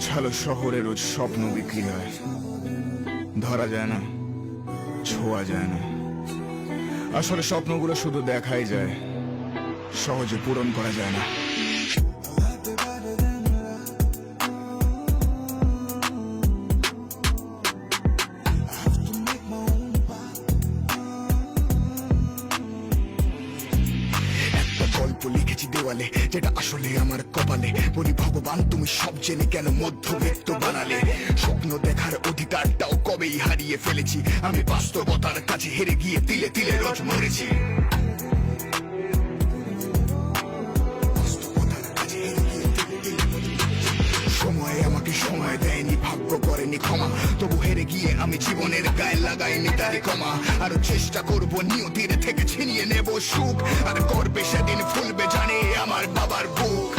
অগোছালো শহরে রোজ স্বপ্ন বিক্রি হয়, ধরা যায় না, ছোঁয়া যায় না। আসলে স্বপ্নগুলো শুধু দেখাই যায়, সহজে পূরণ করা যায় না। গল্প লিখেছি দেওয়ালে, যেটা আসলে আমার কপালে। বলি ভগবান তুমি সব জেনে কেন মধ্যবিত্ত বানালে। স্বপ্ন দেখার অধিকারটাও কবেই হারিয়ে ফেলেছি আমি, বাস্তবতার কাছে হেরে গিয়ে তিলে তিলে রোজ মরেছি। সময় আমাকে সময় দেয়নি, ভাগ্য করেনি ক্ষমা, তবু হেরে গিয়ে আমি জীবনের গায়ে লাগাইনি তারি ক্ষমা। আরো চেষ্টা করব নিয়তির থেকে ছিনিয়ে নেব সুখ, আর করবে সেদিন ফুলবে জানে আমার বাবার বুক।